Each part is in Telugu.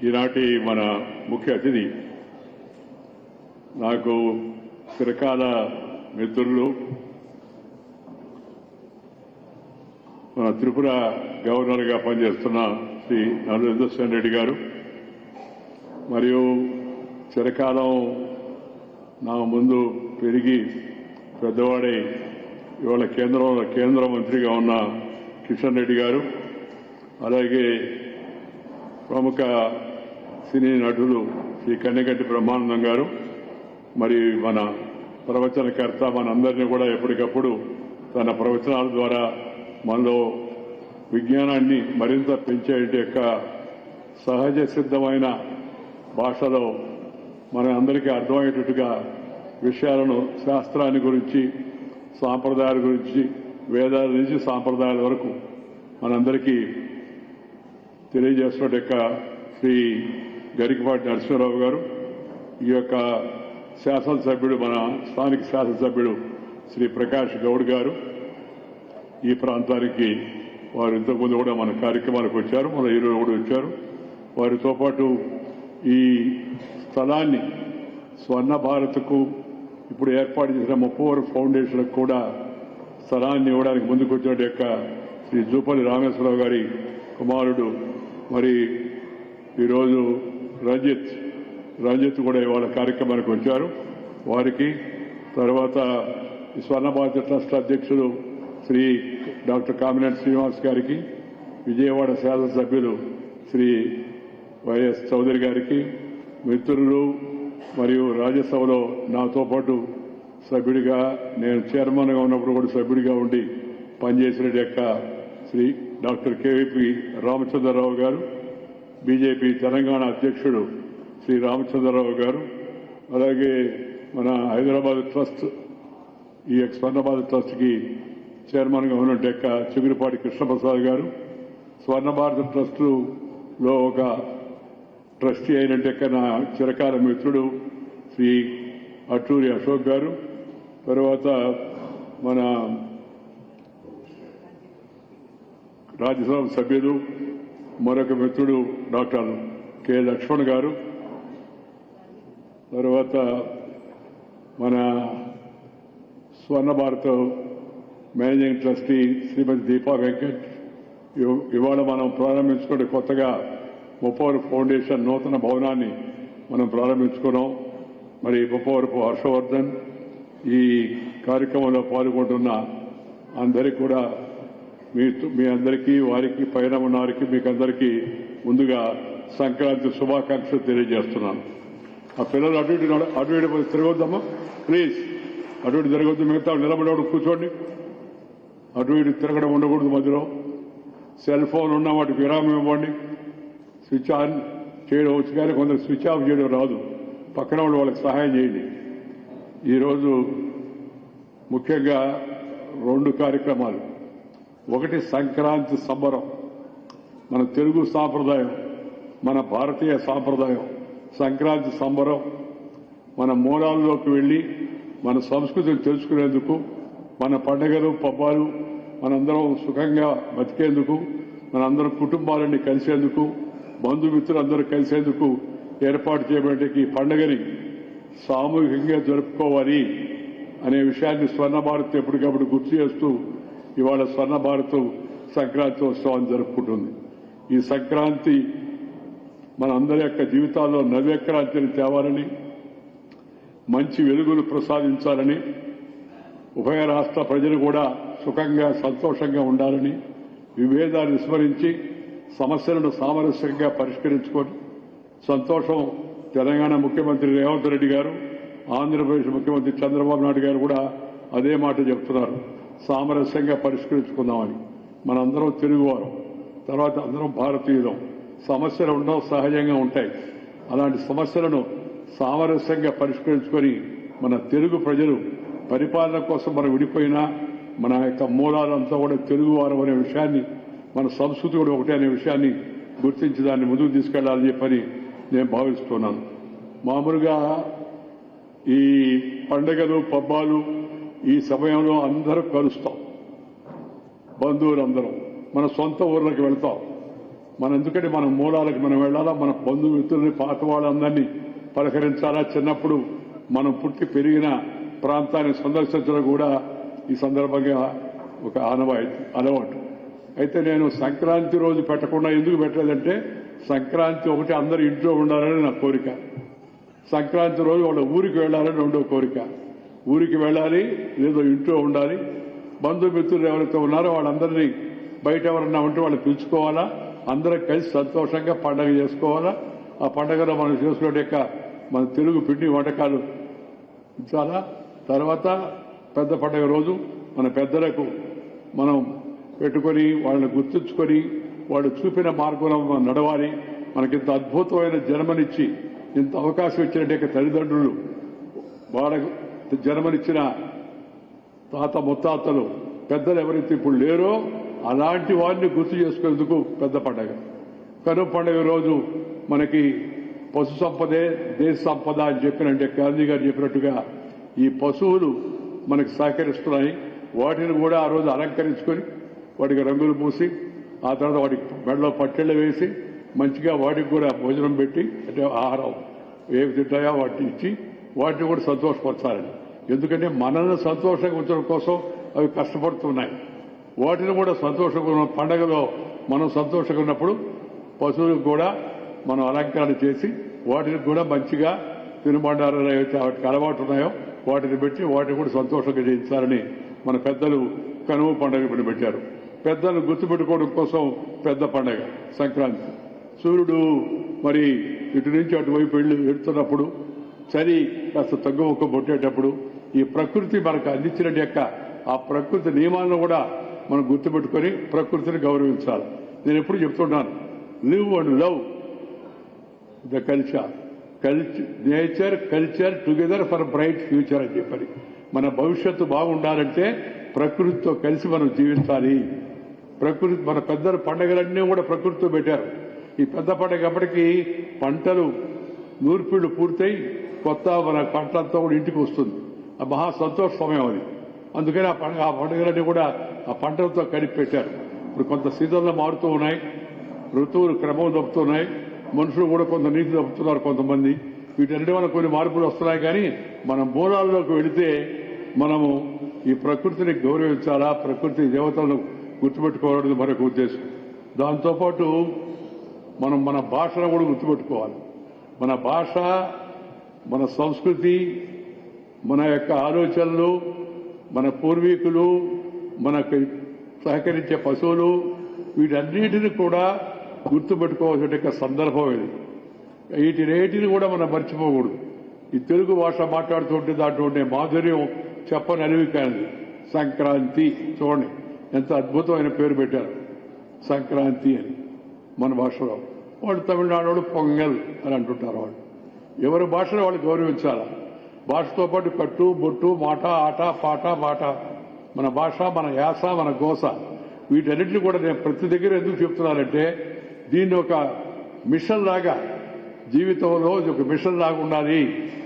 ఈనాటి మన ముఖ్య అతిథి నాకు చిరకాల మిత్రులు, మన త్రిపుర గవర్నర్గా పనిచేస్తున్న శ్రీ నరేంద్ర సింగ్ రెడ్డి గారు, మరియు చిరకాలం నా ముందు పెరిగి పెద్దవాడై ఇవాళ కేంద్ర మంత్రిగా ఉన్న కిషన్ రెడ్డి గారు, అలాగే ప్రముఖ సినీ నటులు శ్రీ కన్నెగంటి బ్రహ్మానందం గారు, మరి మన ప్రవచనకర్త మనందరినీ కూడా ఎప్పటికప్పుడు తన ప్రవచనాల ద్వారా మనలో విజ్ఞానాన్ని మరింత పెంచే యొక్క సహజ సిద్ధమైన భాషలో మన అందరికీ అర్థమయ్యేటట్టుగా విషయాలను, శాస్త్రాన్ని గురించి, సాంప్రదాయాల గురించి, వేదాల నుంచి సాంప్రదాయాల వరకు మనందరికీ తెలియజేస్తున్న యొక్క శ్రీ గరికపాటి నరసింహారావు గారు, ఈ యొక్క శాసనసభ్యుడు, మన స్థానిక శాసనసభ్యుడు శ్రీ ప్రకాష్ గౌడ్ గారు, ఈ ప్రాంతానికి వారు ఇంతకుముందు కూడా మన కార్యక్రమాలకు వచ్చారు, మన ఈరోజు కూడా వచ్చారు. వారితో పాటు ఈ స్థలాన్ని స్వర్ణ భారత్కు ఇప్పుడు ఏర్పాటు చేసిన ముప్పవరం ఫౌండేషన్కు కూడా స్థలాన్ని ఇవ్వడానికి ముందుకు వచ్చిన యొక్క శ్రీ జూపల్లి రామేశ్వరరావు గారి కుమారుడు, మరి ఈరోజు రంజిత్ కూడా ఇవాళ కార్యక్రమానికి వచ్చారు. వారికి తర్వాత స్వర్ణ భారత ట్రస్ట్ అధ్యక్షులు శ్రీ డాక్టర్ కామినేని శ్రీనివాస్ గారికి, విజయవాడ శాసనసభ్యులు శ్రీ వైఎస్ చౌదరి గారికి, మిత్రులు మరియు రాజ్యసభలో నాతో పాటు సభ్యుడిగా, నేను చైర్మన్గా ఉన్నప్పుడు కూడా సభ్యుడిగా ఉండి పనిచేసిన యొక్క శ్రీ డాక్టర్ కేవీపీ రామచంద్రరావు గారు, బీజేపీ తెలంగాణ అధ్యక్షుడు శ్రీ రామచంద్రరావు గారు, అలాగే మన హైదరాబాద్ ట్రస్ట్, ఈ స్వర్ణభారత్ ట్రస్ట్కి చైర్మన్గా ఉన్న యొక్క చిగురుపాటి కృష్ణప్రసాద్ గారు, స్వర్ణభారత్ ట్రస్టులో ఒక ట్రస్టీ అయిన నా చిరకాల మిత్రుడు శ్రీ అట్టూరి అశోక్ గారు, తర్వాత మన రాజ్యసభ సభ్యులు మరొక మిత్రుడు డాక్టర్ కె లక్ష్మణ్ గారు, తర్వాత మన స్వర్ణ భారత్ మేనేజింగ్ ట్రస్టీ శ్రీమతి దీపా వెంకట్, ఇవాళ మనం ప్రారంభించుకుంటే కొత్తగా ముప్పవరపు ఫౌండేషన్ నూతన భవనాన్ని మనం ప్రారంభించుకున్నాం. మరి ముప్పవరపు హర్షవర్ధన్, ఈ కార్యక్రమంలో పాల్గొంటున్న అందరికీ కూడా మీ అందరికీ, వారికి, పైన ఉన్న వారికి, మీకు అందరికీ ముందుగా సంక్రాంతి శుభాకాంక్షలు తెలియజేస్తున్నాను. ఆ పిల్లలు అటు ఇటు తిరగొద్దమ్మా ప్లీజ్, అటు ఇటు తిరగొద్దు, మిగతా నిలబడేవాడు కూర్చోండి, అటు ఇటు తిరగడం ఉండకూడదు. మధ్యలో సెల్ ఫోన్ ఉన్న వాటికి విరామం ఇవ్వండి. స్విచ్ ఆన్ చేయడం వచ్చు కానీ కొందరు స్విచ్ ఆఫ్ చేయడం రాదు, పక్కన వాళ్ళు వాళ్ళకి సహాయం చేయండి. ఈరోజు ముఖ్యంగా 2 కార్యక్రమాలు. ఒకటి సంక్రాంతి సంబరం, మన తెలుగు సాంప్రదాయం, మన భారతీయ సాంప్రదాయం. సంక్రాంతి సంబరం మన మూలాల్లోకి వెళ్లి మన సంస్కృతిని తెలుసుకునేందుకు, మన పండుగలు పబ్బాలు మనందరం సుఖంగా బతికేందుకు, మనందరం కుటుంబాలన్నీ కలిసేందుకు, బంధుమిత్రులందరూ కలిసేందుకు ఏర్పాటు చేయబడే ఈ పండుగని సామూహికంగా జరుపుకోవాలి అనే విషయాన్ని స్వర్ణ భారత్ ఎప్పటికప్పుడు గుర్తు చేస్తూ ఇవాళ స్వర్ణ భారత్ సంక్రాంతి ఉత్సవాన్ని జరుపుకుంటుంది. ఈ సంక్రాంతి మన అందరి యొక్క జీవితాల్లో నవ్యక్రాంతిని తేవాలని, మంచి వెలుగులు ప్రసాదించాలని, ఉభయ రాష్ట్ర ప్రజలు కూడా సుఖంగా సంతోషంగా ఉండాలని, విభేదాన్ని విస్మరించి సమస్యలను సామరస్యంగా పరిష్కరించుకొని సంతోషం. తెలంగాణ ముఖ్యమంత్రి రేవంత్ రెడ్డి గారు, ఆంధ్రప్రదేశ్ ముఖ్యమంత్రి చంద్రబాబు నాయుడు గారు కూడా అదే మాట చెప్తున్నారు, సామరస్యంగా పరిష్కరించుకుందామని. మనందరం తెలుగువారం, తర్వాత అందరం భారతీయులం. సమస్యలు ఉండవు, సహజంగా ఉంటాయి. అలాంటి సమస్యలను సామరస్యంగా పరిష్కరించుకొని మన తెలుగు ప్రజలు పరిపాలన కోసం మనం విడిపోయినా మన యొక్క మూలాలంతా కూడా తెలుగువారం అనే విషయాన్ని, మన సంస్కృతి కూడా ఒకటే అనే విషయాన్ని గుర్తించి దాన్ని ముందుకు తీసుకెళ్లాలని చెప్పని నేను భావిస్తున్నాను. మామూలుగా ఈ పండుగలు పబ్బాలు ఈ సమయంలో అందరూ కలుస్తాం, బంధువులందరం మన సొంత ఊర్లకు వెళ్తాం, ఎందుకంటే మన మూలాలకు మనం వెళ్ళాలా, మన బంధుమిత్రుల్ని పాత వాళ్ళందరినీ పలకరించాలా. చిన్నప్పుడు మనం పుట్టి పెరిగిన ప్రాంతాన్ని సందర్శించడం కూడా ఈ సందర్భంగా ఒక అలవాటు. అయితే నేను సంక్రాంతి రోజు పెట్టకుండా ఎందుకు పెట్టలేదంటే, సంక్రాంతి ఒకటి అందరూ ఇంట్లో ఉండాలని నా కోరిక. సంక్రాంతి రోజు వాళ్ళ ఊరికి వెళ్లాలని రెండో కోరిక. ఊరికి వెళ్ళాలి, లేదో ఇంట్లో ఉండాలి. బంధుమిత్రులు ఎవరైతే ఉన్నారో వాళ్ళందరినీ బయట ఎవరన్నా ఉంటే వాళ్ళు పిలుచుకోవాలా, అందరం కలిసి సంతోషంగా పండగ చేసుకోవాలా. ఆ పండగలో మనం చేసుకునే మన తెలుగు పిండి వంటకాలు చాలా. తర్వాత పెద్ద పండగ రోజు మన పెద్దలకు మనం పెట్టుకొని వాళ్ళని గుర్తుంచుకొని వాళ్ళు చూపిన మార్గంలో మనం నడవాలి. మనకింత అద్భుతమైన జన్మనిచ్చి ఇంత అవకాశం ఇచ్చినట్టు తల్లిదండ్రులు, వాళ్ళకు జన్మనిచ్చిన తాత ముత్తాతలు, పెద్దలు ఎవరైతే ఇప్పుడు లేరో అలాంటి వారిని గుర్తు చేసుకునేందుకు పెద్ద పండగ. కనుమ పండుగ రోజు మనకి పశు సంపదే దేశ సంపద అని చెప్పినంటే గాంధీ గారు చెప్పినట్టుగా ఈ పశువులు మనకి సహకరిస్తున్నాయి. వాటిని కూడా ఆ రోజు అలంకరించుకొని వాటికి రంగులు పూసి ఆ తర్వాత వాటికి మెడలో పట్టెళ్ళు వేసి మంచిగా వాటికి కూడా భోజనం పెట్టి, అంటే ఆహారం ఏవి తింటాయో వాటిని ఇచ్చి వాటిని కూడా సంతోషపరచాలని. ఎందుకంటే మనల్ని సంతోషంగా ఉంచడం కోసం అవి కష్టపడుతున్నాయి. వాటిని కూడా సంతోషంగా ఉన్న పండగలో మనం సంతోషంగా ఉన్నప్పుడు పశువులకు కూడా మనం అలంకరణ చేసి వాటిని కూడా మంచిగా తినుబండారాలు ఏవైతే వాటికి అలవాటు ఉన్నాయో వాటిని పెట్టి వాటిని కూడా సంతోషంగా చేయించాలని మన పెద్దలు కనుమ పండుగ పెట్టారు. పెద్దలను గుర్తుపెట్టుకోవడం కోసం పెద్ద పండగ సంక్రాంతి. సూర్యుడు మరి ఇటు నుంచి అటువైపు వెళ్తున్నప్పుడు, చలి కాస్త తగ్గుముఖం పొట్టేటప్పుడు ఈ ప్రకృతి మనకు అందించిన ఆ ప్రకృతి నియమాలను కూడా మనం గుర్తుపెట్టుకొని ప్రకృతిని గౌరవించాలి. నేను ఎప్పుడు చెప్తున్నాను, live and love the nature culture together for bright future అని చెప్పని. మన భవిష్యత్తు బాగుండాలంటే ప్రకృతితో కలిసి మనం జీవించాలి. ప్రకృతి మన పెద్దల పండుగలన్నీ కూడా ప్రకృతితో పెట్టారు. ఈ పెద్ద పండుగ అప్పటికి పంటలు నూర్పిళ్లు పూర్తయి కొత్త మన పంటలతో కూడా ఇంటికి వస్తుంది. ఆ మహా సంతోష సమయం అది. అందుకని ఆ పండుగలన్నీ కూడా ఆ పంటలతో కలిపి పెట్టారు. ఇప్పుడు కొంత సీజన్లు మారుతూ ఉన్నాయి, ఋతువులు క్రమం తప్పుతున్నాయి, మనుషులు కూడా కొంత నీతి తప్పుతున్నారు కొంతమంది. వీటన్నిటి వల్ల కొన్ని మార్పులు వస్తున్నాయి. కానీ మన మూలాల్లోకి వెళితే మనము ఈ ప్రకృతిని గౌరవించాలా, ప్రకృతి దేవతలను గుర్తుపెట్టుకోవాలనేది మరొక ఉద్దేశం. దాంతోపాటు మనం మన భాషను కూడా గుర్తుపెట్టుకోవాలి. మన భాష, మన సంస్కృతి, మన యొక్క ఆలోచనలు, మన పూర్వీకులు, మనకు సహకరించే పశువులు, వీటన్నిటిని కూడా గుర్తుపెట్టుకోవాల్సిన సందర్భం ఇది. వీటిని కూడా మనం మర్చిపోకూడదు. ఈ తెలుగు భాష మాట్లాడుతుంటే దాంట్లో ఉండే మాధుర్యం చెప్పని అనివి కానిది. సంక్రాంతి చూడండి ఎంత అద్భుతమైన పేరు పెట్టారు, సంక్రాంతి అని మన భాషలో. వాళ్ళు తమిళనాడు పొంగల్ అని అంటుంటారు. వాళ్ళు ఎవరి భాషలో వాళ్ళు గౌరవించాలా. భాషతో పాటు కట్టు, బొట్టు, మాట, ఆట, పాట, మాట, మన భాష, మన యాస, మన గోస, వీటన్నిటిని కూడా నేను ప్రతి దగ్గర ఎందుకు చెప్తున్నానంటే, దీన్ని ఒక మిషన్ లాగా జీవితంలో ఒక మిషన్ లాగా ఉండాలి.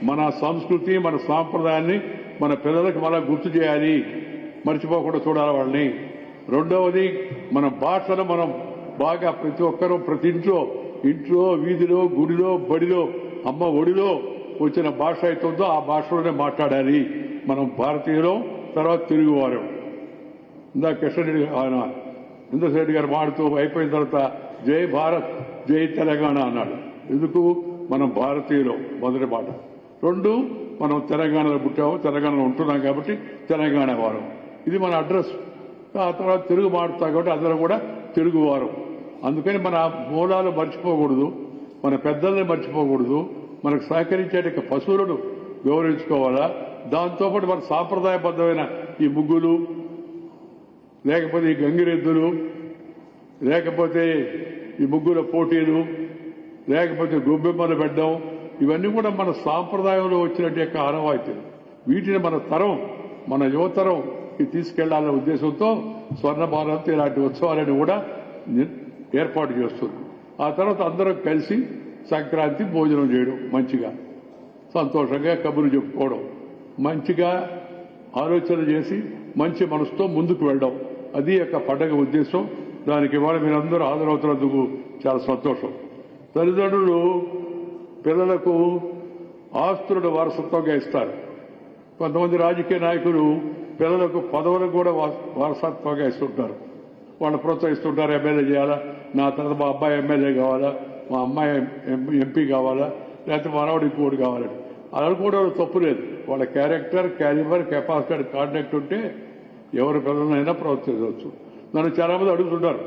మన సంస్కృతి, మన సాంప్రదాయాన్ని మన పిల్లలకు మనం గుర్తు చేయాలి, మర్చిపోకుండా చూడాలి వాళ్ళని. రెండవది, మన భాషను మనం బాగా ప్రతి ఒక్కరూ ప్రతి ఇంట్లో, వీధిలో, గుడిలో, బడిలో, అమ్మ ఒడిలో వచ్చిన భాష అవుతుందో ఆ భాషలోనే మాట్లాడాలి. మనం భారతీయులు, తర్వాత తెలుగువారు. ఇందాక కృష్ణరెడ్డి ఆయన ఇంద్రశెడ్డి గారు మాడుతూ అయిపోయిన తర్వాత జై భారత్, జై తెలంగాణ అన్నాడు. ఎందుకు? మనం భారతీయులు మొదటి మాట. రెండు, మనం తెలంగాణలో పుట్టాము, తెలంగాణలో ఉంటున్నాం కాబట్టి తెలంగాణ వారం, ఇది మన అడ్రస్. ఆ తర్వాత తెలుగు మాడుతాం కాబట్టి అందరం కూడా తెలుగువారం. అందుకని మన మూలాలు మర్చిపోకూడదు, మన పెద్దల్ని మర్చిపోకూడదు, మనకు సహకరించే పశువులను గౌరవించుకోవాలా. దాంతోపాటు మన సాంప్రదాయబద్ధమైన ఈ ముగ్గులు, లేకపోతే ఈ గంగిరెద్దులు, లేకపోతే ఈ ముగ్గుల పోటీలు, లేకపోతే గొబ్బెమ్మలు పెట్టడం, ఇవన్నీ కూడా మన సాంప్రదాయంలో వచ్చినట్టు ఆనవాయితీలు. వీటిని మన యువతరం తీసుకెళ్లాలనే ఉద్దేశంతో స్వర్ణ భారత్ ఇలాంటి ఉత్సవాలను కూడా ఏర్పాటు చేస్తుంది. ఆ తర్వాత అందరం కలిసి సంక్రాంతి భోజనం చేయడం, మంచిగా సంతోషంగా కబుర్లు చెప్పుకోవడం, మంచిగా ఆలోచన చేసి మంచి మనసుతో ముందుకు వెళ్ళడం, అది యొక్క పండగ ఉద్దేశం. దానికి ఇవాళ మీరందరూ హాజరవుతున్నందుకు చాలా సంతోషం. తల్లిదండ్రులు పిల్లలకు ఆస్తులను వారసత్వంగా ఇస్తారు. కొంతమంది రాజకీయ నాయకులు పిల్లలకు పదవులకు కూడా వారసత్వంగా ఇస్తుంటారు. వాళ్ళు ప్రోత్సహిస్తుంటారు. ఎమ్మెల్యే చేయాలా, నా తర్వాత మా అబ్బాయి ఎమ్మెల్యే కావాలా, మా అమ్మాయి ఎంపీ కావాలా, లేకపోతే మనవాడు ఇంకోటి కావాలని. అలా అనుకోవడం తప్పు లేదు. వాళ్ళ క్యారెక్టర్, క్యాలిబర్, కెపాసిటీ, కాంటాక్ట్ ఉంటే ఎవరి పిల్లలైనా ప్రోత్సహించవచ్చు. నన్ను చాలా మంది అడుగుతుంటారు,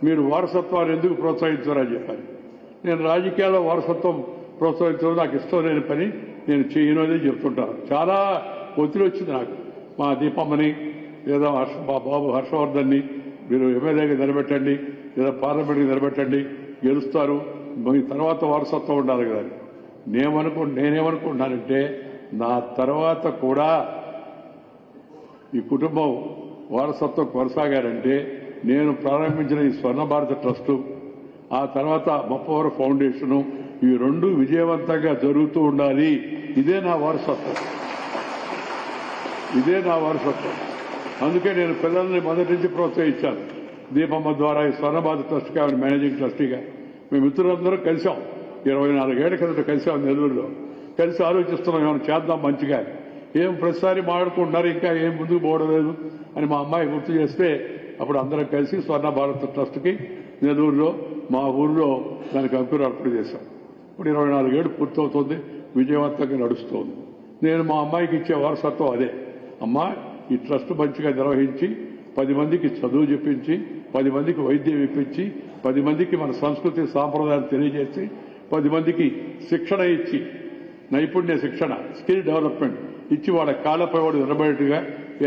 మీరు వారసత్వాన్ని ఎందుకు ప్రోత్సహించారని చెప్పారు. నేను రాజకీయాల్లో వారసత్వం ప్రోత్సహించడం నాకు ఇష్టం లేని పని, నేను చేయను అని చెప్తుంటాను. చాలా ఒత్తిడి వచ్చింది నాకు. మా దీపమ్మని లేదా మా బాబు హర్షవర్ధన్ని మీరు ఎమ్మెల్యేగా నిలబెట్టండి, లేదా పార్లమెంట్కి నిలబెట్టండి, గెలుస్తారు, మీ తర్వాత వారసత్వం ఉండాలి కదా. నేనేమనుకుంటున్నానంటే నా తర్వాత కూడా ఈ కుటుంబం వారసత్వం కొనసాగారంటే నేను ప్రారంభించిన ఈ స్వర్ణ భారత ట్రస్టు, ఆ తర్వాత మప్పవర ఫౌండేషను, ఈ రెండు విజయవంతంగా జరుగుతూ ఉండాలి. ఇదే నా వారసత్వం. అందుకే నేను పిల్లల్ని మొదటి నుంచి ప్రోత్సహించాను. దీపమ్మ ద్వారా ఈ స్వర్ణ భారత ట్రస్ట్గా మేనేజింగ్ ట్రస్టీగా మేము మిత్రులందరూ కలిసాం. 24 ఏళ్ల కిందట కలిసాం నెల్లూరులో. కలిసి ఆలోచిస్తున్నాం ఏమైనా చేద్దాం మంచిగా. ఏం ప్రతిసారి మాట్లాడుకుంటున్నారు, ఇంకా ఏం ముందుకు పోవడం లేదు అని మా అమ్మాయి గుర్తు చేస్తే అప్పుడు అందరం కలిసి స్వర్ణ భారత ట్రస్ట్కి నెల్లూరులో మా ఊర్లో దానికి అంకురార్పణ చేశాం. ఇప్పుడు 24 ఏళ్ళు పూర్తవుతుంది, విజయవంతంగా నడుస్తోంది. నేను మా అమ్మాయికి ఇచ్చే వారసత్వం అదే. అమ్మా, ఈ ట్రస్ట్ మంచిగా నిర్వహించి 10 మందికి చదువు చెప్పించి, 10 మందికి వైద్యం ఇప్పించి, 10 మందికి మన సంస్కృతి సాంప్రదాయాలు తెలియజేసి, 10 మందికి శిక్షణ ఇచ్చి, నైపుణ్య శిక్షణ, స్కిల్ డెవలప్మెంట్ ఇచ్చి వాళ్ళ కాళ్ళపై వాడు నిలబడేట్టుగా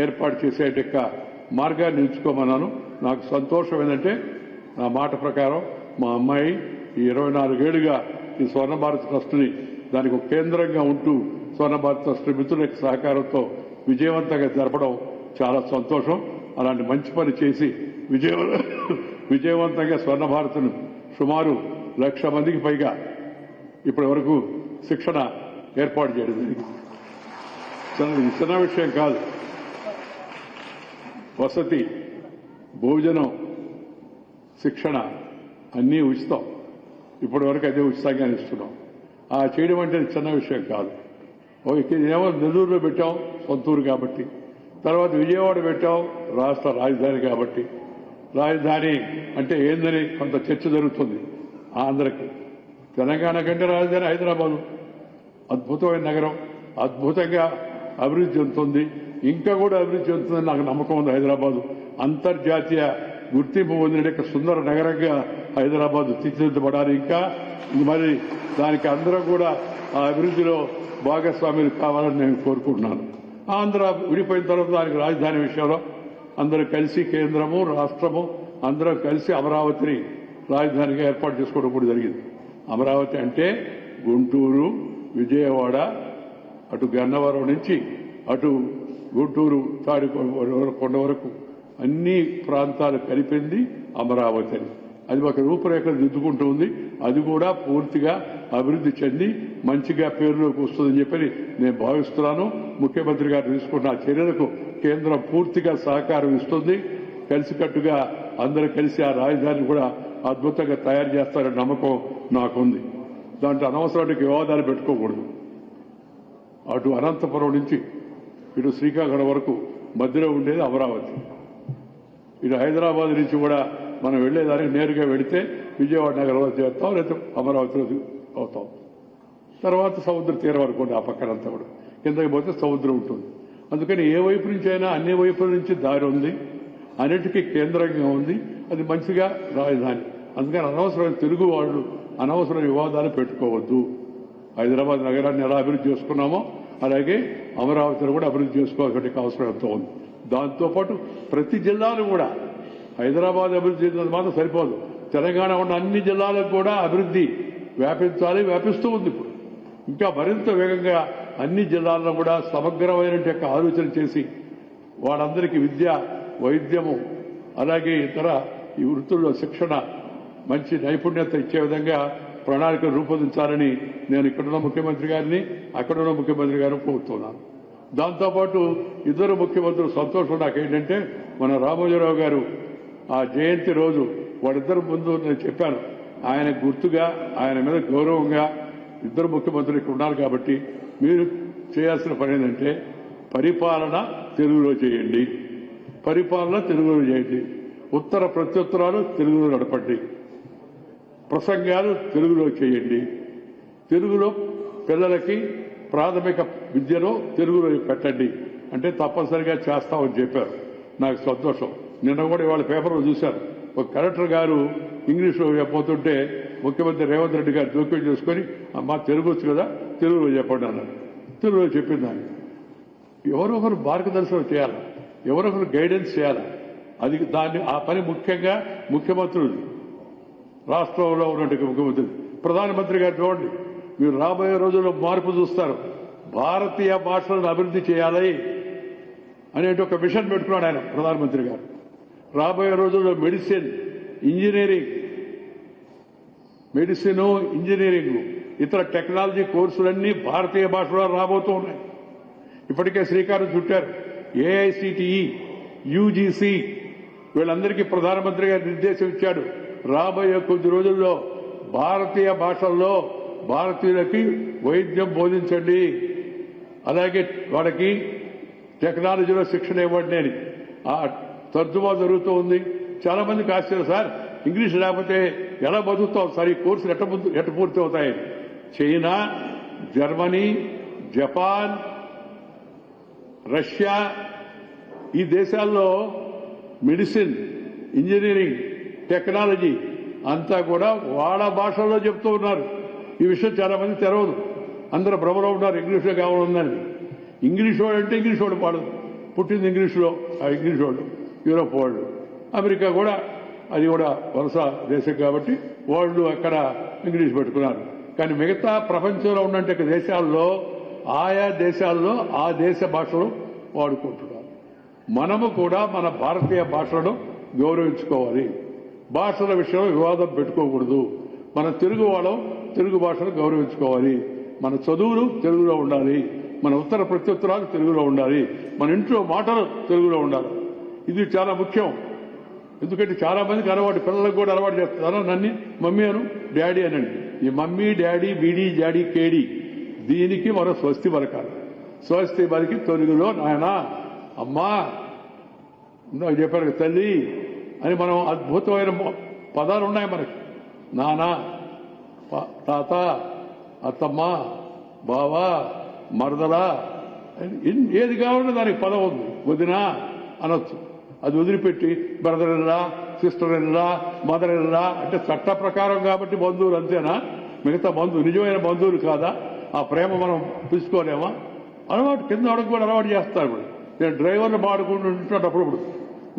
ఏర్పాటు చేసేట మార్గాన్ని ఎంచుకోమన్నాను. నాకు సంతోషం ఏంటంటే నా మాట ప్రకారం మా అమ్మాయి ఈ 24 ఏళ్లుగా ఈ స్వర్ణ భారత్ ట్రస్ట్ని దానికి ఒక కేంద్రంగా ఉంటూ స్వర్ణ భారత్ ట్రస్ట్ మిత్రుల సహకారంతో విజయవంతంగా జరపడం చాలా సంతోషం. అలాంటి మంచి పని చేసి విజయవంతంగా స్వర్ణ భారత్ను సుమారు 1,00,000 మందికి పైగా ఇప్పటి వరకు శిక్షణ ఏర్పాటు చేయడం జరిగింది. చిన్న విషయం కాదు. వసతి, భోజనం, శిక్షణ అన్నీ ఉచితం. ఇప్పటి వరకు అదే ఉచితంగానే ఇస్తున్నాం. ఆ చేయడం అంటే చిన్న విషయం కాదు. ఏమో నెల్లూరులో పెట్టాం, సొంతూరు కాబట్టి. తర్వాత విజయవాడ పెట్టాం, రాష్ట్ర రాజధాని కాబట్టి. రాజధాని అంటే ఏందని కొంత చర్చ జరుగుతుంది ఆంధ్రకి. తెలంగాణ కంటే రాజధాని హైదరాబాదు. అద్భుతమైన నగరం, అద్భుతంగా అభివృద్ధి చెందుతుంది, ఇంకా కూడా అభివృద్ధి చెందుతుందని నాకు నమ్మకం ఉంది. హైదరాబాదు అంతర్జాతీయ గుర్తింపు పొందిన సుందర నగరంగా హైదరాబాద్ తీర్చిదిద్దబడాలి. ఇంకా మరి దానికి అందరూ కూడా ఆ అభివృద్ధిలో భాగస్వాములు కావాలని నేను కోరుకుంటున్నాను. ఆంధ్ర విడిపోయిన తర్వాత దానికి రాజధాని విషయంలో అందరూ కలిసి, కేంద్రము రాష్ట్రము అందరూ కలిసి అమరావతిని రాజధానిగా ఏర్పాటు చేసుకోవడం కూడా జరిగింది. అమరావతి అంటే గుంటూరు, విజయవాడ, అటు గన్నవరం నుంచి అటు గుంటూరు తాడికొండ వరకు అన్ని ప్రాంతాలు కలిపింది అమరావతి అని. అది ఒక రూపురేఖలు దిద్దుకుంటూ ఉంది. అది కూడా పూర్తిగా అభివృద్ధి చెంది మంచిగా పేరులోకి వస్తుందని చెప్పి నేను భావిస్తున్నాను. ముఖ్యమంత్రి గారు తీసుకున్న చర్యలకు కేంద్రం పూర్తిగా సహకారం ఇస్తుంది. కలిసికట్టుగా అందరూ కలిసి ఆ రాజధానిని కూడా అద్భుతంగా తయారు చేస్తారనే నమ్మకం నాకుంది. దాంట్లో అనవసరమైన వివాదాలు పెట్టుకోకూడదు. అటు అనంతపురం నుంచి ఇటు శ్రీకాకుళం వరకు మధ్యలో ఉండేది అమరావతి. ఇటు హైదరాబాద్ నుంచి కూడా మనం వెళ్లేదానికి నేరుగా వెళితే విజయవాడ నగరంలో చేస్తాం, లేదా అమరావతిలో అవుతాం. తర్వాత సముద్ర తీరం అనుకోండి, ఆ పక్కనంతా కూడా కిందకి పోతే సముద్రం ఉంటుంది. అందుకని ఏ వైపు నుంచి అయినా అన్ని వైపుల నుంచి దారి ఉంది, అన్నిటికీ కేంద్రంగా ఉంది. అది మంచిగా రాజధాని. అందుకని అనవసరమైన తెలుగు వాళ్ళు అనవసరమైన వివాదాలు పెట్టుకోవద్దు. హైదరాబాద్ నగరాన్ని ఎలా అభివృద్ధి చేసుకున్నామో అలాగే అమరావతిని కూడా అభివృద్ధి చేసుకోవాల్సిన అవసరం ఎంతో ఉంది. దాంతోపాటు ప్రతి జిల్లాలు కూడా హైదరాబాద్ అభివృద్ధి చెందినది మాత్రం సరిపోదు. తెలంగాణ ఉన్న అన్ని జిల్లాలకు కూడా అభివృద్ధి వ్యాపించాలి, వ్యాపిస్తూ ఉంది. ఇప్పుడు ఇంకా మరింత వేగంగా అన్ని జిల్లాల్లో కూడా సమగ్రమైన ఆలోచన చేసి వాళ్ళందరికీ విద్య, వైద్యము అలాగే ఇతర ఈ వృత్తుల్లో శిక్షణ, మంచి నైపుణ్యత ఇచ్చే విధంగా ప్రణాళికలు రూపొందించాలని నేను ఇక్కడున్న ముఖ్యమంత్రి గారిని, అక్కడున్న ముఖ్యమంత్రి గారిని కోరుతున్నాను. దాంతోపాటు ఇద్దరు ముఖ్యమంత్రులు సంతోషం నాకేంటంటే, మన రామోజీరావు గారు ఆ జయంతి రోజు వాళ్ళిద్దరు ముందు నేను చెప్పాను, ఆయన గుర్తుగా ఆయన మీద గౌరవంగా ఇద్దరు ముఖ్యమంత్రులు ఇక్కడ ఉన్నారు కాబట్టి మీరు చేయాల్సిన పని ఏంటంటే పరిపాలన తెలుగులో చేయండి, పరిపాలన తెలుగులో చేయండి, ఉత్తర ప్రత్యుత్తరాలు తెలుగులో నడపండి, ప్రసంగాలు తెలుగులో చేయండి, తెలుగులో పిల్లలకి ప్రాథమిక విద్యలో తెలుగులో పెట్టండి అంటే తప్పనిసరిగా చేస్తామని చెప్పారు. నాకు సంతోషం. నిన్న కూడా ఇవాళ పేపర్లో చూశారు, ఒక కలెక్టర్ గారు ఇంగ్లీష్లో చెప్పబోతుంటే ముఖ్యమంత్రి రేవంత్ రెడ్డి గారు జోక్యం చేసుకుని అమ్మా తెలుగు వచ్చు కదా తెలుగులో చెప్పండి అన్నారు. తెలుగులో చెప్పిందాన్ని ఎవరొకరు మార్గదర్శనం చేయాలి, ఎవరొకరు గైడెన్స్ చేయాలి. అది ఆ పని ముఖ్యంగా ముఖ్యమంత్రులు, రాష్ట్రంలో ఉన్నట్టు ముఖ్యమంత్రి, ప్రధానమంత్రి గారు చూడండి, మీరు రాబోయే రోజుల్లో మార్పు చూస్తారు. భారతీయ భాషలను అభివృద్ధి చేయాలి అనే ఒక మిషన్ పెట్టుకున్నాడు ఆయన ప్రధానమంత్రి గారు. రాబోయే రోజుల్లో మెడిసిన్, ఇంజనీరింగ్, ఇతర టెక్నాలజీ కోర్సులన్నీ భారతీయ భాషలో రాబోతూ ఉన్నాయి. ఇప్పటికే శ్రీకారం చుట్టారు. ఏఐసిటిఈ, యూజీసీ వీళ్ళందరికీ ప్రధానమంత్రి గారు నిర్దేశం ఇచ్చాడు. రాబోయే కొద్ది రోజుల్లో భారతీయ భాషల్లో భారతీయులకి వైద్యం బోధించండి, అలాగే వాళ్ళకి టెక్నాలజీలో శిక్షణ ఇవ్వండి అని ఆ తర్జుమా జరుగుతూ ఉంది. చాలా మందికి ఆశ్చర్యం, సార్ ఇంగ్లీష్ లేకపోతే ఎలా బతుకుతాం సార్, ఈ కోర్సులు ఎట్ట పూర్తి అవుతాయి? చైనా, జర్మనీ, జపాన్, రష్యా ఈ దేశాల్లో మెడిసిన్, ఇంజనీరింగ్, టెక్నాలజీ అంతా కూడా వాళ్ళ భాషల్లో చెప్తూ ఉన్నారు. ఈ విషయం చాలా మంది తెరవదు. అందరూ భ్రమలో ఉన్నారు ఇంగ్లీష్లో కావాలన్నది. ఇంగ్లీష్ వాడు అంటే ఇంగ్లీష్ వాడు పాడు, పుట్టింది ఇంగ్లీష్లో, ఆ ఇంగ్లీష్ వాడు యూరోప్ వాళ్ళు, అమెరికా కూడా అది కూడా వలస దేశం కాబట్టి వాళ్ళు అక్కడ ఇంగ్లీష్ పెట్టుకున్నారు. కానీ మిగతా ప్రపంచంలో ఉన్నట్టు దేశాల్లో ఆయా దేశాల్లో ఆ దేశ భాషలు వాడుకుంటున్నారు. మనము కూడా మన భారతీయ భాషలను గౌరవించుకోవాలి. భాషల విషయంలో వివాదం పెట్టుకోకూడదు. మన తెలుగు వాళ్ళం తెలుగు భాషను గౌరవించుకోవాలి. మన చదువులు తెలుగులో ఉండాలి, మన ఉత్తర ప్రత్యుత్తరాలు తెలుగులో ఉండాలి, మన ఇంట్లో మాటలు తెలుగులో ఉండాలి. ఇది చాలా ముఖ్యం. ఎందుకంటే చాలా మందికి అలవాటు, పిల్లలకు కూడా అలవాటు చేస్తారు. నన్ను మమ్మీ అను, డాడీ అనండి. ఈ మమ్మీ, డాడీ, బీడీ, జాడీ, కేడీ దీనికి మనం స్వస్తి పలకాలి. స్వస్తి పలికి తెలుగులో నాయన, అమ్మా, ఇందాక చెప్పారు తల్లి అని మనం అద్భుతమైన పదాలు ఉన్నాయి మనకి. నాన్న, తాత, అత్తమ్మ, బావ, మరదల, ఏది కావాలంటే దానికి పదం ఉంది. వదిన అనొచ్చు. అది వదిలిపెట్టి బ్రదర్ ఇల్లా, సిస్టర్ ఇల్లా, మదర్ ఇల్లా అంటే చట్ట ప్రకారం కాబట్టి బంధువులు అంతేనా? మిగతా బంధువులు నిజమైన బంధువులు కాదా? ఆ ప్రేమ మనం తీసుకోలేమా? అలవాటు కింద అడుగు కూడా అలవాటు చేస్తారు. ఇప్పుడు నేను డ్రైవర్లు మాడుకుంటున్నప్పుడు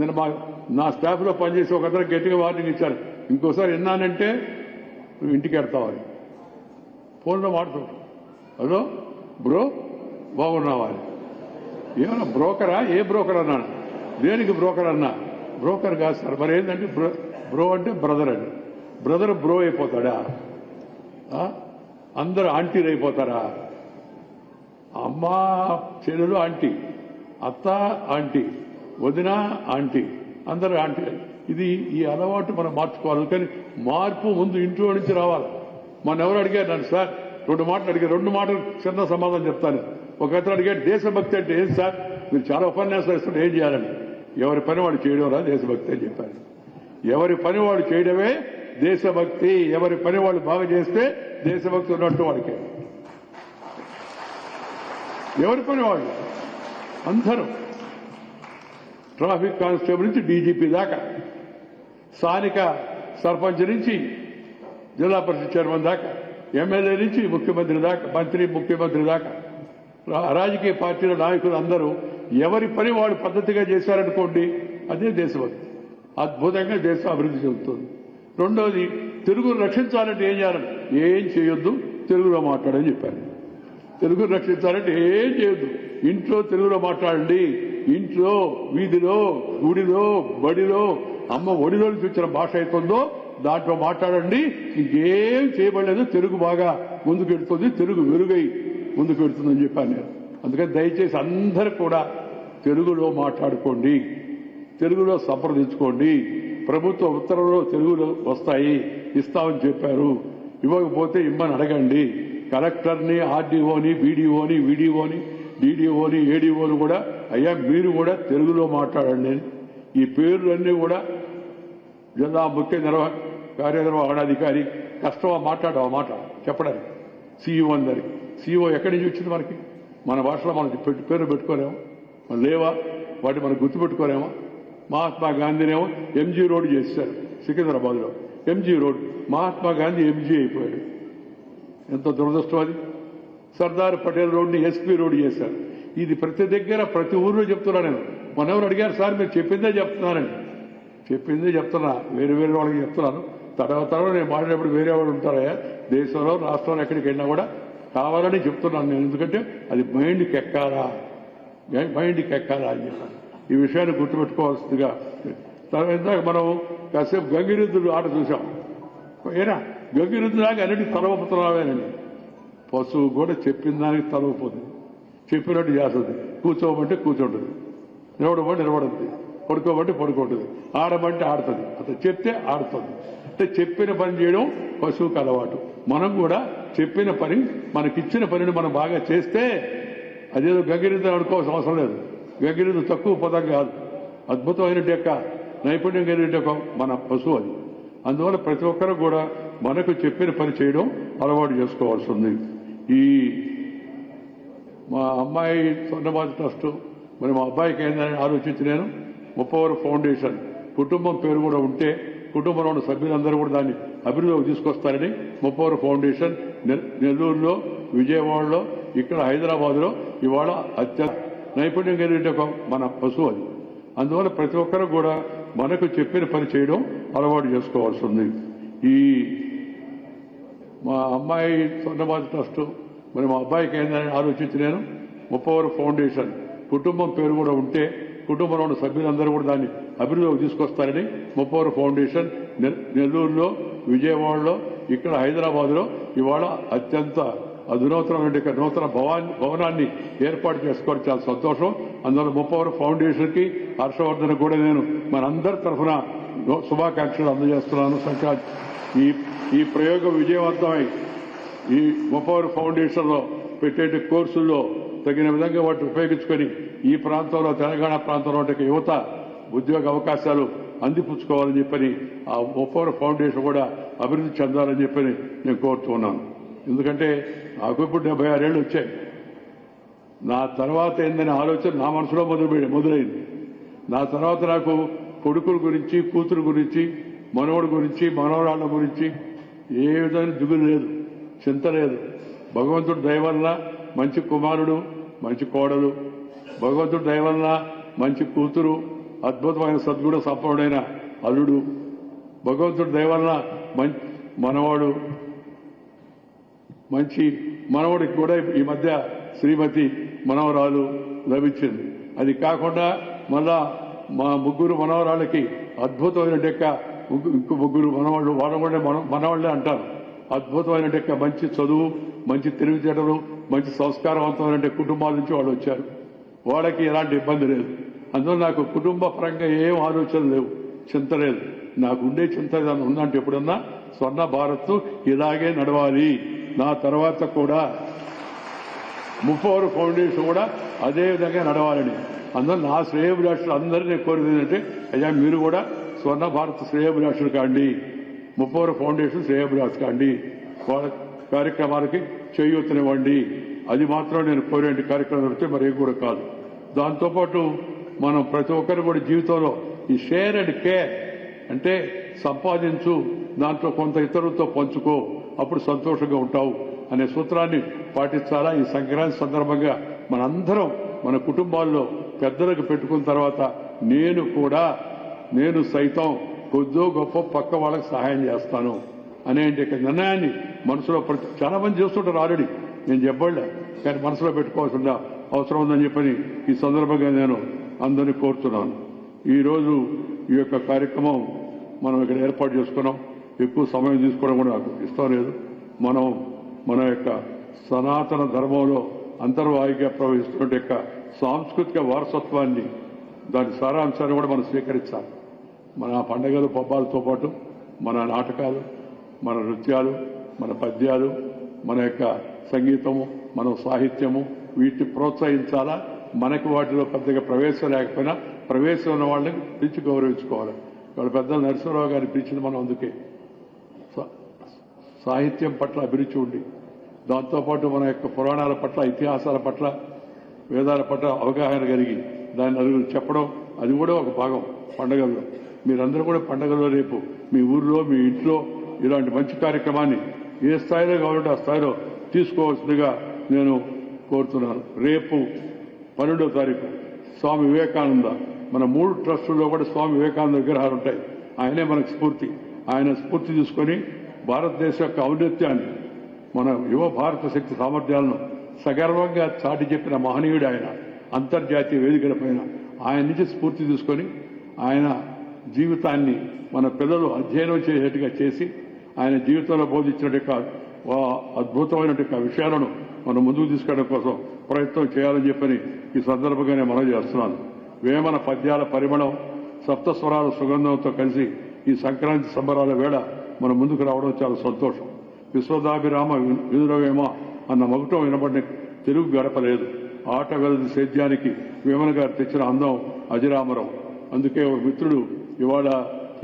నేను నా స్టాఫ్లో పనిచేసి ఒక అతను గట్టిగా వార్నింగ్ ఇచ్చాను, ఇంకోసారి విన్నానంటే నువ్వు ఇంటికి వెళ్తావని. ఫోన్లో మాడుతుంటాం, హలో బ్రో బాగున్నావా అని. ఏమన్నా బ్రోకరా? ఏ బ్రోకర్ అన్నాను. దేనికి బ్రోకర్ అన్నా? బ్రోకర్ కాదు సార్. మరి ఏంటంటే బ్రో అంటే బ్రదర్ అండి. బ్రదర్ బ్రో అయిపోతాడా? అందరూ ఆంటీలు అయిపోతారా? అమ్మ చెల్లెలు ఆంటీ, అత్త ఆంటీ, వదిన ఆంటీ, అందరూ ఆంటీ. ఇది ఈ అలవాటు మనం మార్చుకోవాలి. కానీ మార్పు ముందు ఇంట్లో నుంచి రావాలి. మన ఎవరు అడిగారు నన్ను, సార్ 2 మాటలు అడిగారు. 2 మాటలు చిన్న సమాధానం చెప్తాను. ఒక అతను అడిగాడు, దేశభక్తి అంటే ఏం సార్, మీరు చాలా ఉపన్యాసాలు ఇస్తుంటే ఏం చేయాలని. ఎవరి పని వాడు చేయడం రా దేశభక్తి అని చెప్పారు. ఎవరి పని వాడు చేయడమే దేశభక్తి. ఎవరి పని వాళ్ళు బాగా చేస్తే దేశభక్తి ఉన్నట్టు వాడికి. ఎవరి పని వాళ్ళు అందరూ, ట్రాఫిక్ కానిస్టేబుల్ నుంచి డీజీపీ దాకా, స్థానిక సర్పంచ్ నుంచి జిల్లా పరిషత్ చైర్మన్ దాకా, ఎమ్మెల్యే నుంచి ముఖ్యమంత్రి దాకా, మంత్రి ముఖ్యమంత్రి దాకా, రాజకీయ పార్టీల నాయకులు అందరూ ఎవరి పని వాళ్ళు పద్ధతిగా చేశారనుకోండి, అదే దేశభక్తి. అద్భుతంగా దేశం అభివృద్ధి చెందుతుంది. రెండవది, తెలుగును రక్షించాలంటే ఏం చేయాలని? ఏం చేయొద్దు, తెలుగులో మాట్లాడని చెప్పారు. తెలుగును రక్షించాలంటే ఏం చేయొద్దు, ఇంట్లో తెలుగులో మాట్లాడండి. ఇంట్లో, వీధిలో, గుడిలో, బడిలో, అమ్మ ఒడిలో నుంచి వచ్చిన భాష అవుతుందో దాంట్లో మాట్లాడండి. ఇంకేం చేయబడలేదు. తెలుగు బాగా ముందుకెడుతుంది, తెలుగు వెలుగై ముందుకు వెళ్తుందని చెప్పాను నేను. అందుకని దయచేసి అందరూ కూడా తెలుగులో మాట్లాడుకోండి, తెలుగులో సంప్రదించుకోండి. ప్రభుత్వ ఉత్తర్వులు తెలుగులో వస్తాయి. ఇస్తామని చెప్పారు. ఇవ్వకపోతే ఇమ్మని అడగండి. కలెక్టర్ని, ఆర్డీఓని, బీడీఓని, వీడీఓని, డీడీఓని, ఏడీఓని కూడా అయ్యా మీరు కూడా తెలుగులో మాట్లాడండి. ఈ పేర్లన్నీ కూడా జిల్లా ముఖ్య కార్యనిర్వహణాధికారి కష్టమా మాట్లాడవా మాట చెప్పడానికి సీఈఓ అందరికి. సీఈఓ ఎక్కడి నుంచి వచ్చింది మనకి? మన భాషలో మనం పేరు పెట్టుకోలేమా? మనం లేవా? వాటి మనం గుర్తుపెట్టుకోలేమా? మహాత్మా గాంధీనేమో ఎంజీ రోడ్ చేశారు సికింద్రాబాద్లో. MG road, Mahatma Gandhi MG అయిపోయాడు. ఎంత దురదృష్టం అది. సర్దార్ పటేల్ రోడ్ని ఎస్పీ రోడ్ చేశారు. ఇది ప్రతి దగ్గర ప్రతి ఊర్లో చెప్తున్నా నేను. మనెవరు అడిగారు సార్ మీరు చెప్పిందే చెప్తున్నానండి. చెప్పిందే చెప్తున్నా, వేరే వేరే వాళ్ళకి చెప్తున్నాను. తర్వాత నేను మాట్లాడేప్పుడు వేరే వాళ్ళు ఉంటారా దేశంలో రాష్ట్రంలో ఎక్కడికి వెళ్ళినా కూడా కావాలని చెప్తున్నాను నేను. ఎందుకంటే అది మైండ్కి ఎక్కాలా అని చెప్పాను. ఈ విషయాన్ని గుర్తుపెట్టుకోవాల్సిందిగా. ఇందాక మనం కాసేపు గంగిరెద్దుడు ఆట చూసాం. ఏనా గంగిరెద్దులాగా అన్నిటికీ తలవపుతున్నావేనండి. పశువు కూడా చెప్పిన దానికి తలవపోతుంది, చెప్పినట్టు చేస్తుంది. కూర్చోమంటే కూర్చుంటుంది, నిలబడమంటే నిలబడుతుంది, పడుకోమంటే పడుకుంటుంది, ఆడమంటే ఆడుతుంది. అట్లా చెప్తే ఆడుతుంది. అంటే చెప్పిన పని చేయడం పశువుకు అలవాటు. మనం కూడా చెప్పిన పని, మనకిచ్చిన పనిని మనం బాగా చేస్తే అదేదో గంగిరెద్దు అనుకోవాల్సిన అవసరం లేదు. గంగిరెద్దు తక్కువ పదం కాదు, అద్భుతమైన యొక్క నైపుణ్యం కలిగిన మన పశువు అది. అందువల్ల ప్రతి ఒక్కరూ కూడా మనకు చెప్పిన పని చేయడం అలవాటు చేసుకోవాల్సి ఉంది. ఈ మా అమ్మాయి స్వర్ణబాధ ట్రస్ట్ మరి మా అబ్బాయికి ఏందని ఆలోచించి నేను 30 ఫౌండేషన్ కుటుంబం పేరు కూడా ఉంటే కుటుంబంలో ఉన్న సభ్యులందరూ కూడా దాన్ని అభివృద్ధిలోకి తీసుకొస్తారని 30 ఫౌండేషన్ నెల్లూరులో, విజయవాడలో, ఇక్కడ హైదరాబాద్లో ఇవాళ అత్యంత నైపుణ్యం కలిగిన మన పశువు అది. అందువల్ల ప్రతి ఒక్కరూ కూడా మనకు చెప్పిన పని చేయడం అలవాటు చేసుకోవాల్సి ఉంది. ఈ మా అమ్మాయి స్వర్ణబాధ ట్రస్ట్ మరి మా అబ్బాయికి ఏందని ఆలోచించి నేను 30 ఫౌండేషన్ కుటుంబం పేరు కూడా ఉంటే కుటుంబంలో ఉన్న సభ్యులందరూ కూడా దాన్ని అభివృద్ధిలోకి తీసుకొస్తారని 30 ఫౌండేషన్ నెల్లూరులో, విజయవాడలో, ఇక్కడ హైదరాబాద్లో ఇవాళ అత్యంత అధునూతనమైన నూతన భవనాన్ని ఏర్పాటు చేసుకోవడం చాలా సంతోషం. అందువల్ల 30 ఫౌండేషన్కి హర్షవర్ధన్ కూడా నేను మనందరి తరఫున శుభాకాంక్షలు అందజేస్తున్నాను. సంక్రాంతి ఈ ప్రయోగం విజయవంతమై ఈ 30 ఫౌండేషన్లో పెట్టే కోర్సుల్లో తగిన విధంగా వాటిని ఉపయోగించుకొని ఈ ప్రాంతంలో, తెలంగాణ ప్రాంతంలో ఉండే యువత ఉద్యోగ అవకాశాలు అందిపుచ్చుకోవాలని చెప్పని ఆ 30 ఫౌండేషన్ కూడా అభివృద్ధి చెందాలని చెప్పని నేను కోరుతున్నాను. ఎందుకంటే నాకు ఇప్పుడు 76 ఏళ్ళు వచ్చాయి. నా తర్వాత ఏందనే ఆలోచన నా మనసులో మొదలైంది. నా తర్వాత నాకు కొడుకుల గురించి, కూతురు గురించి, మనవడి గురించి, మనవరాళ్ల గురించి ఏ విధమైన దిగులు లేదు, చింత లేదు. భగవంతుడు దయ వల్ల మంచి కుమారుడు, మంచి కోడలు, భగవంతుడు దయ వల్ల మంచి కూతురు, అద్భుతమైన సద్గుణ సంపన్నుడైన అల్లుడు, భగవంతుడు దయ వల్ల మంచి మనవాడు, మంచి మనవడికి కూడా ఈ మధ్య శ్రీమతి మనవరాలు లభించింది. అది కాకుండా మళ్ళా మా ముగ్గురు మనవరాళ్ళకి అద్భుతమైన ఇంకో ముగ్గురు మనవాళ్ళు, వాళ్ళ కూడా మనవాళ్లే అంటారు. అద్భుతమైన మంచి చదువు, మంచి తెలివితేటలు, మంచి సంస్కారవంతమైన కుటుంబాల నుంచి వాళ్ళు వచ్చారు. వాళ్ళకి ఎలాంటి ఇబ్బంది లేదు. అందువల్ల నాకు కుటుంబ పరంగా ఏం ఆలోచనలు లేవు, చింత లేదు. నాకు ఉండే చింత ఏదైనా ఉందంటే ఎప్పుడన్నా స్వర్ణ భారత్ ఇలాగే నడవాలి. నా తర్వాత కూడా 30 ఫౌండేషన్ కూడా అదే విధంగా నడవాలని. అందువల్ల నా శ్రేయోభిలాషులు అందరినీ కోరేది ఏంటంటే అయ్యా మీరు కూడా స్వర్ణ భారత్ శ్రేయోభిలాషులు కాండి, 30 ఫౌండేషన్ శ్రేయోభిలాషులు కాండి, వాళ్ళ కార్యక్రమాలకి చేయూతనివ్వండి. అది మాత్రం నేను కోరే కార్యక్రమం నడితే మరేం కూడా కాదు. దాంతోపాటు మనం ప్రతి ఒక్కరు కూడా జీవితంలో ఈ షేర్ అండ్ కేర్ అంటే సంపాదించు, దాంట్లో కొంత ఇతరులతో పంచుకో, అప్పుడు సంతోషంగా ఉంటావు అనే సూత్రాన్ని పాటించాలా. ఈ సంక్రాంతి సందర్భంగా మనందరం మన కుటుంబాల్లో పెద్దలకు పెట్టుకున్న తర్వాత నేను సైతం కొద్దో గొప్ప పక్క వాళ్ళకి సహాయం చేస్తాను అనే నిర్ణయాన్ని మనసులో చాలా మంది చేస్తుంటారు ఆల్రెడీ, నేను చెప్పలే, కానీ మనసులో పెట్టుకోవాల్సిన అవసరం ఉందని చెప్పని ఈ సందర్భంగా నేను అందరినీ కోరుతున్నాను. ఈరోజు ఈ యొక్క కార్యక్రమం మనం ఇక్కడ ఏర్పాటు చేసుకున్నాం. ఎక్కువ సమయం తీసుకోవడం కూడా నాకు ఇష్టం లేదు. మనం మన యొక్క సనాతన ధర్మంలో అంతర్వాహిగా ప్రవహిస్తున్న యొక్క సాంస్కృతిక వారసత్వాన్ని, దాని సారాంశాన్ని కూడా మనం స్వీకరించాలి. మన పండుగలు పబ్బాలతో పాటు మన నాటకాలు, మన నృత్యాలు, మన పద్యాలు, మన యొక్క సంగీతము, మన సాహిత్యము వీటిని ప్రోత్సహించాలా. మనకి వాటిలో పెద్దగా ప్రవేశం లేకపోయినా ప్రవేశం ఉన్న వాళ్ళని పిలిచి గౌరవించుకోవాలి. వాళ్ళ పెద్దలు నరసింహరావు గారిని పిలిచింది మనం అందుకే. సాహిత్యం పట్ల అభిరుచి ఉండి, దాంతోపాటు మన యొక్క పురాణాల పట్ల, ఇతిహాసాల పట్ల, వేదాల పట్ల అవగాహన కలిగి దాన్ని నలుగురు చెప్పడం, అది కూడా ఒక భాగం పండగల్లో. మీరందరూ కూడా పండగల్లో రేపు మీ ఊర్లో, మీ ఇంట్లో ఇలాంటి మంచి కార్యక్రమాన్ని ఏ స్థాయిలో కావాలంటే ఆ స్థాయిలో తీసుకోవాల్సిందిగా నేను కోరుతున్నాను. రేపు 12వ తారీఖు స్వామి వివేకానంద, మన 3 ట్రస్టుల్లో కూడా స్వామి వివేకానంద విగ్రహాలు ఉంటాయి. ఆయనే మనకు స్ఫూర్తి. ఆయన స్ఫూర్తి తీసుకొని భారతదేశ యొక్క ఔన్నత్యాన్ని, మన యువ భారత శక్తి సామర్థ్యాలను సగర్వంగా చాటి చెప్పిన మహనీయుడు ఆయన. అంతర్జాతీయ వేదికలపైన ఆయన నుంచి స్ఫూర్తి తీసుకొని ఆయన జీవితాన్ని మన పిల్లలు అధ్యయనం చేసేట్టుగా చేసి ఆయన జీవితంలో బోధించినట్టు అద్భుతమైన విషయాలను మనం ముందుకు తీసుకెళ్ళడం కోసం ప్రయత్నం చేయాలని చెప్పని ఈ సందర్భంగానే మనం చేస్తున్నాను. వేమన పద్యాల పరిమళం, సప్తస్వరాల సుగంధంతో కలిసి ఈ సంక్రాంతి సంబరాల వేళ మనం ముందుకు రావడం చాలా సంతోషం. విశ్వదాభిరామ విదురవేమ అన్న మగుటం వినబడిన తెలుగు గడపలేదు. ఆట వెలది సేద్యానికి వేమన గారు తెచ్చిన అందం అజరామరం. అందుకే ఒక మిత్రుడు ఇవాళ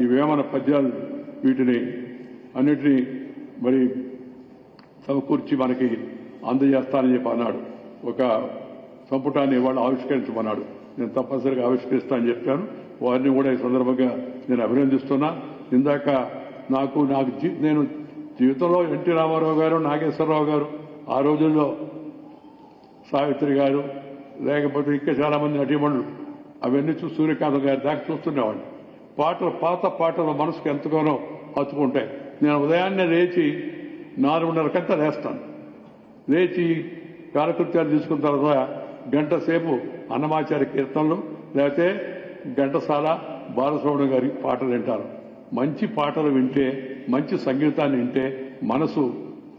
ఈ వేమన పద్యాలు వీటిని అన్నిటినీ మరి సమకూర్చి మనకి అందజేస్తానని చెప్పి అన్నాడు. ఒక సంపుటాన్ని ఇవాళ ఆవిష్కరించమన్నాడు. నేను తప్పనిసరిగా ఆవిష్కరిస్తానని చెప్పాను. వారిని కూడా ఈ సందర్భంగా నేను అభినందిస్తున్నా. ఇందాక నేను జీవితంలో ఎన్టీ రామారావు గారు, నాగేశ్వరరావు గారు, ఆ రోజుల్లో సావిత్రి గారు, లేకపోతే ఇంకా చాలా మంది నటీమణులు అవన్నీ చూసి సూర్యకాంత్ గారి దాకా చూస్తుండేవాడిని. పాత పాటలు మనసుకు ఎంతగానో హత్తుకుంటాయి. నేను ఉదయాన్నే లేచి 4:30 లేస్తాను. లేచి కాలకృత్యాలు తీసుకున్న తర్వాత గంట సేపు అన్నమాచార్య కీర్తనలు, లేకపోతే ఘంటసాల, బాలసుబ్రహ్మణ్యం గారి పాటలు వింటారు. మంచి పాటలు వింటే, మంచి సంగీతాన్ని వింటే మనసు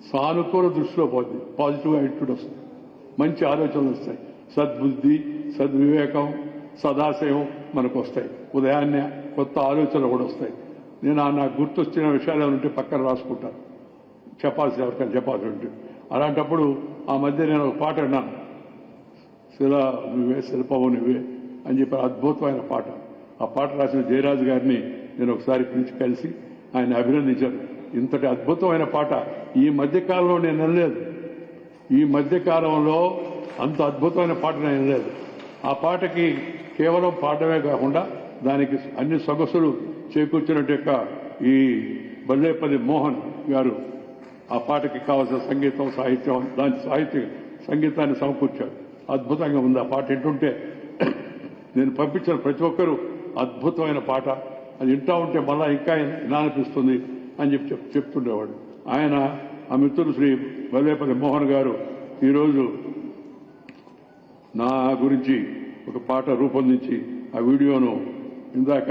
సానుకూల దృష్టిలో పోతుంది. పాజిటివ్ యాటిట్యూడ్ వస్తుంది, మంచి ఆలోచనలు వస్తాయి, సద్బుద్ధి, సద్వివేకం, సదాశయం మనకు వస్తాయి. ఉదయాన్నే కొత్త ఆలోచనలు కూడా వస్తాయి. నేను నాకు గుర్తొచ్చిన విషయాలు ఏమంటే పక్కన రాసుకుంటాను, ఎవరికైనా చెప్పాల్సి ఉంటే. అలాంటప్పుడు ఆ మధ్య నేను ఒక పాట విన్నాను, శిలా నువ్వే శిల్పము నువ్వే అని చెప్పి అద్భుతమైన పాట. ఆ పాట రాసిన జయరాజు గారిని నేను ఒకసారి పిలిచి కలిసి ఆయన అభినందించాను. ఇంతటి అద్భుతమైన పాట ఈ మధ్యకాలంలో నేను వినలేదు. ఈ మధ్యకాలంలో అంత అద్భుతమైన పాట నేను వినలేదు. ఆ పాటకి కేవలం పాడమే కాకుండా దానికి అన్ని సొగసులు చేకూర్చినట్టు ఈ బల్లేపల్లి మోహన్ గారు ఆ పాటకి కావాల్సిన సంగీతం, సాహిత్యం, దాని సంగీతాన్ని సమకూర్చారు. అద్భుతంగా ఉంది ఆ పాట. వింటుంటే నేను పంపించిన ప్రతి ఒక్కరూ అద్భుతమైన పాట, అది వింటా ఉంటే మళ్ళా ఇంకా వినాలనిపిస్తుంది అని చెప్తుండేవాడు. ఆయన ఆ మిత్రుడు శ్రీ బల్లేపల్లి మోహన్ గారు ఈరోజు నా గురించి ఒక పాట రూపొందించి ఆ వీడియోను ఇందాక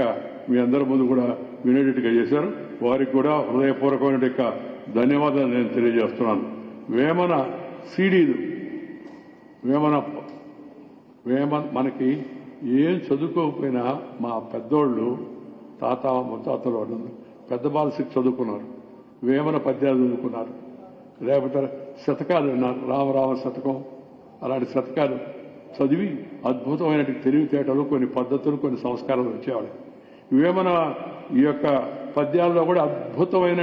మీ అందరి ముందు కూడా వినేటట్టుగా చేశారు. వారికి కూడా హృదయపూర్వకమైన ధన్యవాదాలు నేను తెలియజేస్తున్నాను. వేమన సీడీలు, మనకి ఏం చదువుకోకపోయినా మా పెద్దోళ్ళు, తాత ముత్తాతలు వాళ్ళు పెద్ద బాలశిక్ష చదువుకున్నారు, వేమన పద్యాలు చదువుకున్నారు, లేకపోతే శతకాలు విన్నారు, రామరామ శతకం, అలాంటి శతకాలు చదివి అద్భుతమైన తెలివితేటలు, కొన్ని పద్ధతులు, కొన్ని సంస్కారాలు వచ్చేవాడు. వేమన ఈ యొక్క పద్యాల్లో కూడా అద్భుతమైన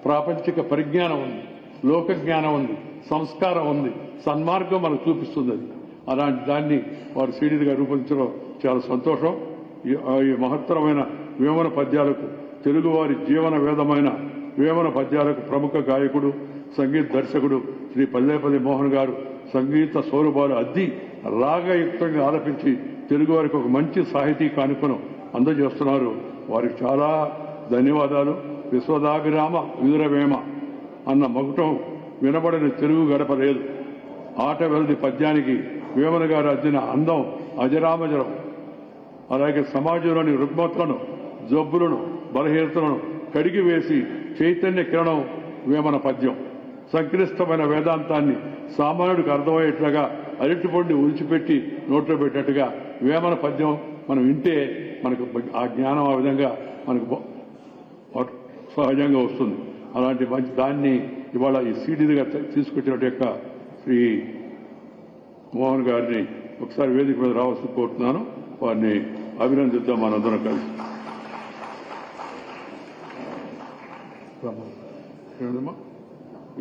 ప్రాపంచిక పరిజ్ఞానం ఉంది, లోక జ్ఞానం ఉంది, సంస్కారం ఉంది, సన్మార్గం మనకు చూపిస్తుంది. అది అలాంటి దాన్ని వారు సీడీలుగా రూపొందించడం చాలా సంతోషం. ఈ మహత్తరమైన వేమన పద్యాలకు, తెలుగువారి జీవన వేదమైన వేమన పద్యాలకు ప్రముఖ గాయకుడు, సంగీత దర్శకుడు శ్రీ బల్లేపల్లి మోహన్ గారు సంగీత సౌరభాలు అద్ది రాగయుక్తంగా ఆలపించి తెలుగు వారికి ఒక మంచి సాహితీ కానుకను అందజేస్తున్నారు. వారికి చాలా ధన్యవాదాలు. విశ్వదాభిరామ విదురవేమ అన్న మగుటం వినబడిన తెలుగు గడప లేదు. ఆట వెలది పద్యానికి వేమన గారు అద్దిన అందం అజరామజరం. అలాగే సమాజంలోని రుగ్మతలను, జబ్బులను, బలహీనతలను కడిగి వేసి చైతన్య కిరణం వేమన పద్యం. సంక్లిష్టమైన వేదాంతాన్ని సామాన్యుడికి అర్థమయ్యేట్లుగా అరటిపండు ఉలిచిపెట్టి నోట్లో పెట్టినట్టుగా వేమన పద్యం మనం వింటే మనకు ఆ జ్ఞానం ఆ విధంగా మనకు సహజంగా వస్తుంది. అలాంటి మంచి దాన్ని ఇవాళ ఈ సీడీగా తీసుకొచ్చిన యొక్క శ్రీ మోహన్ గారిని ఒకసారి వేదిక మీద రావాల్సి కోరుతున్నాను. వారిని అభినందిద్దాం మనందరం కలిసి.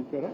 ఇచ్చారా?